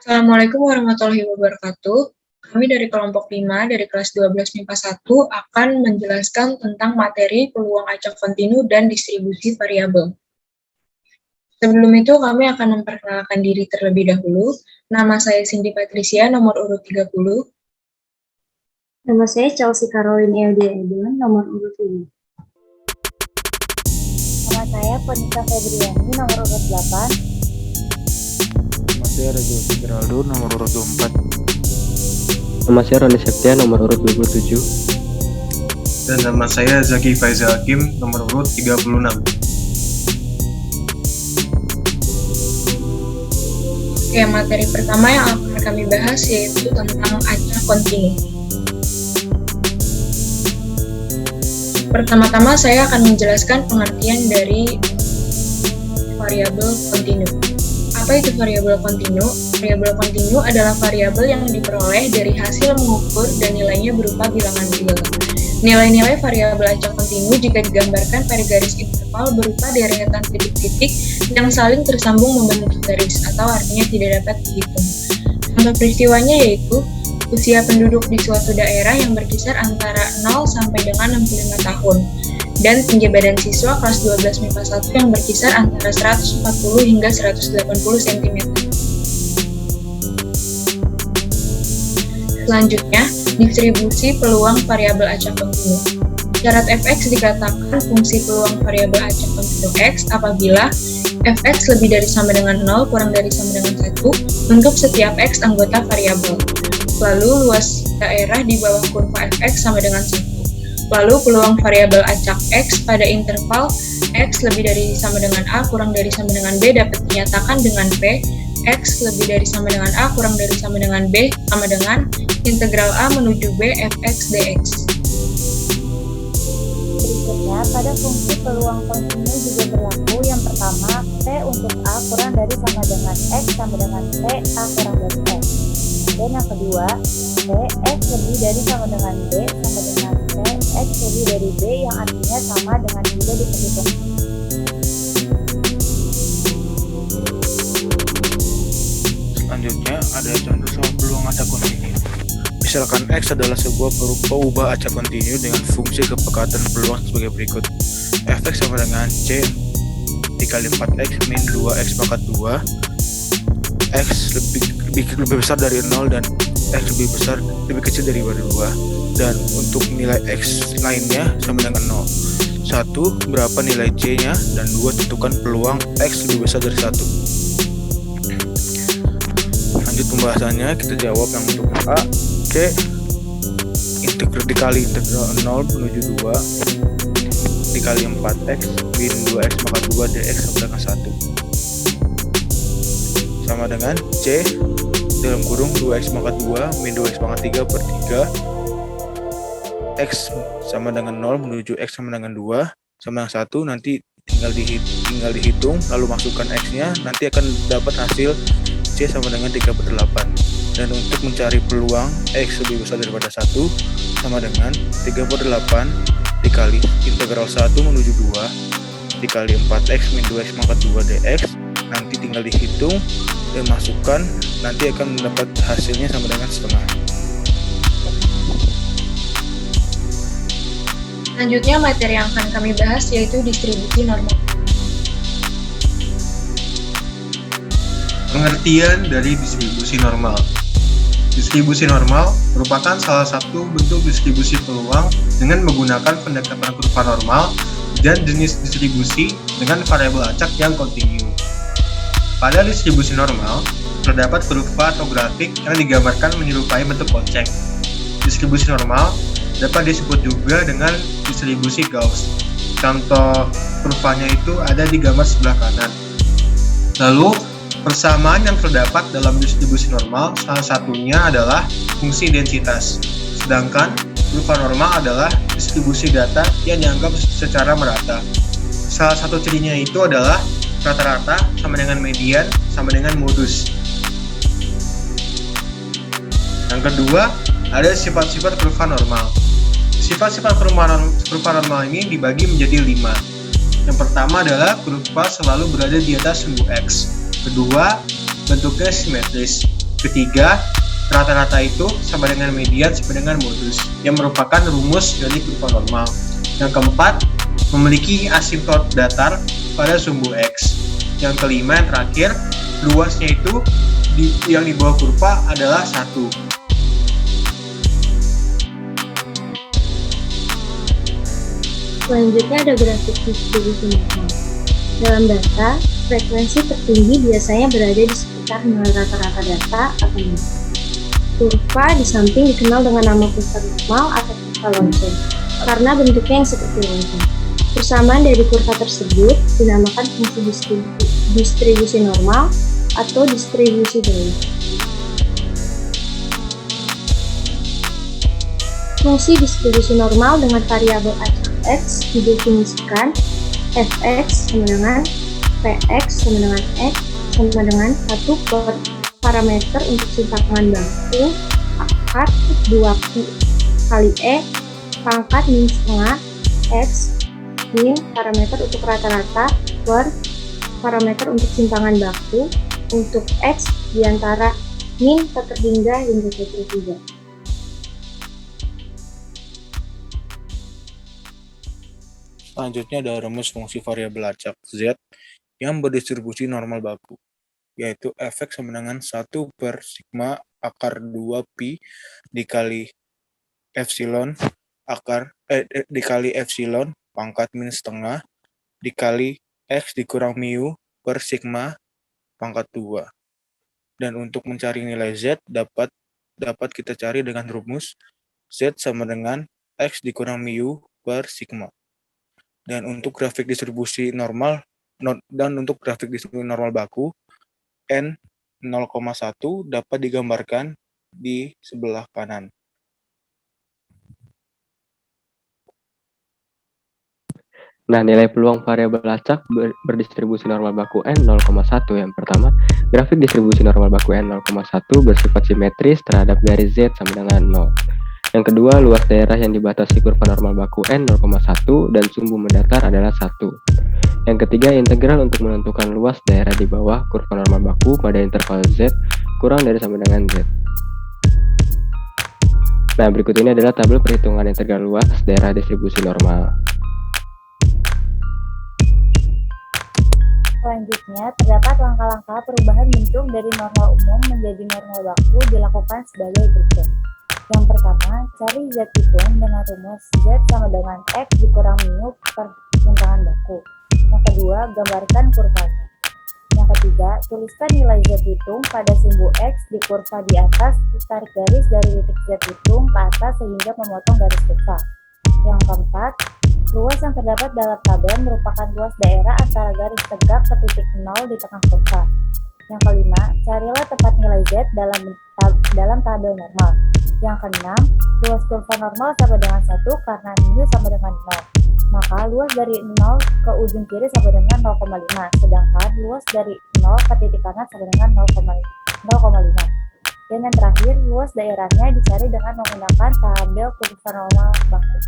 Assalamualaikum warahmatullahi wabarakatuh. Kami dari kelompok 5 dari kelas 12 MIPA 1 akan menjelaskan tentang materi peluang acak kontinu dan distribusi variabel. Sebelum itu kami akan memperkenalkan diri terlebih dahulu. Nama saya Cindy Patricia, nomor urut 30. Nama saya Chelsea Caroline Eudia Edwin, nomor urut 5. Nama saya Ponika Febriani, nomor urut 8. Nama saya Rajo Fitraldo, nomor urut 24. Nama saya Roni Septia, nomor urut 27. Dan nama saya Zaki Faizal Hakim, nomor urut 36. Oke, materi pertama yang akan kami bahas yaitu tentang acak kontinu. Pertama-tama saya akan menjelaskan pengertian dari variabel kontinu. Apa itu variabel kontinu? Variabel kontinu adalah variabel yang diperoleh dari hasil mengukur dan nilainya berupa bilangan real. Nilai-nilai variabel acak kontinu jika digambarkan pada garis interval berupa deretan titik-titik yang saling tersambung membentuk garis atau artinya tidak dapat dihitung. Contoh peristiwanya yaitu usia penduduk di suatu daerah yang berkisar antara 0 sampai dengan 65 tahun dan tinggi badan siswa kelas 12 MIPA 1 yang berkisar antara 140 hingga 180 cm. Selanjutnya, distribusi peluang variabel acak kontinu. Syarat fx dikatakan fungsi peluang variabel acak kontinu x apabila fx lebih dari sama dengan 0 kurang dari sama dengan 1 untuk setiap x anggota variabel. Lalu luas daerah di bawah kurva fx sama dengan 1. Lalu peluang variabel acak x pada interval x lebih dari sama dengan a kurang dari sama dengan b dapat dinyatakan dengan p x lebih dari sama dengan a kurang dari sama dengan b sama dengan integral a menuju b fx dx. Berikutnya, pada fungsi peluang kontinu juga berlaku. Yang pertama, P untuk A kurang dari sama dengan X sama dengan P A kurang dari X. Dan yang kedua, P X lebih dari sama dengan B sama dengan P X lebih dari B yang artinya sama dengan juga diperhitung. Selanjutnya ada contoh soal peluang acak kontinu. Misalkan X adalah sebuah peubah acak kontinu dengan fungsi kepekatan peluang sebagai berikut. Fx sama dengan C dikali 4x min 2x pangkat 2. X lebih besar dari 0 dan X lebih kecil dari 2. Dan untuk nilai X lainnya sama dengan 0. 1. Berapa nilai C-nya? Dan 2. Tentukan peluang X lebih besar dari 1. Lanjut pembahasannya, kita jawab yang untuk A. C dikali integral 0 menuju 2 dikali 4x min 2x pangkat 2 dx sama dengan 1 sama dengan C dalam kurung 2x pangkat 2 min 2x pangkat 3 per 3 x sama dengan 0 menuju x sama dengan 2 sama dengan 1. Nanti tinggal dihitung lalu masukkan x nya, nanti akan dapat hasil C sama dengan 3/8. Dan untuk mencari peluang X lebih besar daripada 1 sama dengan 3/8 dikali integral 1 menuju 2 dikali 4x min 2x pangkat 2 dx. Nanti tinggal dihitung dan masukkan, nanti akan mendapat hasilnya sama dengan setengah. Selanjutnya materi yang akan kami bahas yaitu distribusi normal. Pengertian dari distribusi normal. Distribusi normal merupakan salah satu bentuk distribusi peluang dengan menggunakan pendekatan kurva normal dan jenis distribusi dengan variabel acak yang kontinu. Pada distribusi normal, terdapat kurva atau grafik yang digambarkan menyerupai bentuk lonceng. Distribusi normal dapat disebut juga dengan distribusi Gauss. Contoh kurvanya itu ada di gambar sebelah kanan. Lalu, persamaan yang terdapat dalam distribusi normal salah satunya adalah fungsi densitas, sedangkan kurva normal adalah distribusi data yang dianggap secara merata. Salah satu cirinya itu adalah rata-rata sama dengan median sama dengan modus. Yang kedua, ada sifat-sifat kurva normal. Sifat-sifat kurva normal ini dibagi menjadi 5. Yang pertama adalah kurva selalu berada di atas sumbu X. Kedua, bentuknya simetris. Ketiga, rata-rata itu sama dengan median sama dengan modus, yang merupakan rumus dari kurva normal. Yang keempat, memiliki asimtot datar pada sumbu X. Yang kelima, yang terakhir, luasnya itu yang di bawah kurva adalah 1. Selanjutnya ada grafik distribusi normal. Dalam data, frekuensi tertinggi biasanya berada di sekitar nilai rata-rata data atau nol. Kurva di samping dikenal dengan nama kurva normal atau kurva lonceng karena bentuknya yang seperti lonceng. Persamaan dari kurva tersebut dinamakan fungsi distribusi normal atau distribusi Bayes. Fungsi distribusi normal dengan variabel acak X didefinisikan fx sama dengan px sama dengan x sama dengan 1 per parameter untuk simpangan baku akar 2q kali e pangkat min setengah x min parameter untuk rata-rata per parameter untuk simpangan baku untuk x diantara min terhingga hingga ke-3. Selanjutnya ada rumus fungsi variabel acak Z yang berdistribusi normal baku, yaitu fx sama dengan 1 per sigma akar 2 pi dikali epsilon dikali epsilon pangkat min setengah dikali x dikurang mu per sigma pangkat 2. Dan untuk mencari nilai Z dapat kita cari dengan rumus Z sama dengan x dikurang mu per sigma. Dan untuk grafik distribusi normal baku N 0,1 dapat digambarkan di sebelah kanan. Nah, nilai peluang variabel acak berdistribusi normal baku N 0,1 yang pertama, grafik distribusi normal baku N 0,1 bersifat simetris terhadap garis Z sama dengan 0. Yang kedua, luas daerah yang dibatasi kurva normal baku N 0,1 dan sumbu mendatar adalah 1. Yang ketiga, integral untuk menentukan luas daerah di bawah kurva normal baku pada interval Z kurang dari sama dengan Z. Nah, berikut ini adalah tabel perhitungan integral luas daerah distribusi normal. Selanjutnya, terdapat langkah-langkah perubahan bentuk dari normal umum menjadi normal baku dilakukan sebagai berikut. Yang pertama, cari Z hitung dengan rumus Z sama dengan X dikurang mu per simpangan baku. Yang kedua, gambarkan kurvanya. Yang ketiga, tuliskan nilai Z hitung pada sumbu X di kurva di atas, tarik garis dari titik Z hitung ke atas sehingga memotong garis kurva. Yang keempat, luas yang terdapat dalam tabel merupakan luas daerah antara garis tegak ke titik 0 di tengah kurva. Yang kelima, carilah tempat nilai Z dalam tabel normal. Yang keenam, luas kurva normal sama dengan 1 karena mu sama dengan 0. Maka luas dari 0 ke ujung kiri sama dengan 0,5, sedangkan luas dari 0 ke titik kanan sama dengan 0,5. Dan yang terakhir, luas daerahnya dicari dengan menggunakan tabel kurva normal baku.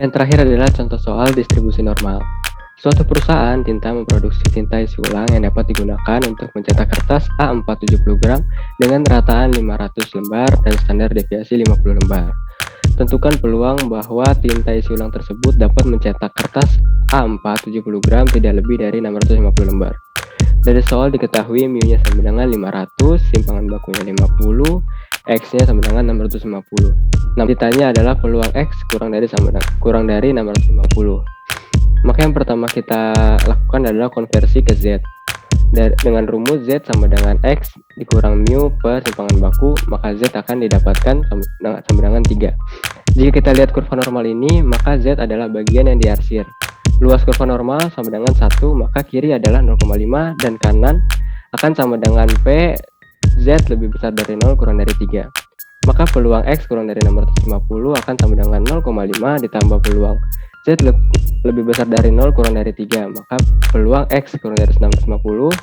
Yang terakhir adalah contoh soal distribusi normal. Suatu perusahaan tinta memproduksi tinta isi ulang yang dapat digunakan untuk mencetak kertas A4 70 gram dengan rataan 500 lembar dan standar deviasi 50 lembar. Tentukan peluang bahwa tinta isi ulang tersebut dapat mencetak kertas A4 70 gram tidak lebih dari 650 lembar. Dari soal diketahui mu-nya sama dengan 500, simpangan bakunya 50, X-nya sama dengan 650. Nah, ditanya adalah peluang X kurang dari 650. Maka yang pertama kita lakukan adalah konversi ke Z. Dengan rumus Z sama dengan X dikurang mu per simpangan baku, maka Z akan didapatkan sama dengan 3. Jika kita lihat kurva normal ini, maka Z adalah bagian yang diarsir. Luas kurva normal sama dengan 1, maka kiri adalah 0,5 dan kanan akan sama dengan P, Z lebih besar dari 0 kurang dari 3. Maka peluang X kurang dari 650 akan sama dengan 0,5 ditambah peluang Z lebih besar dari 0 kurang dari 3. Maka peluang X kurang dari 650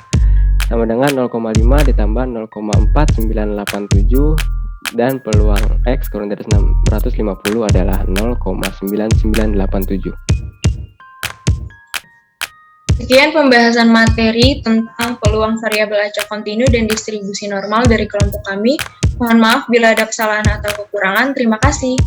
sama dengan 0,5 ditambah 0,4987 dan peluang X kurang dari 650 adalah 0,9987. Sekian pembahasan materi tentang peluang variabel acak kontinu dan distribusi normal dari kelompok kami. Mohon maaf bila ada kesalahan atau kekurangan. Terima kasih.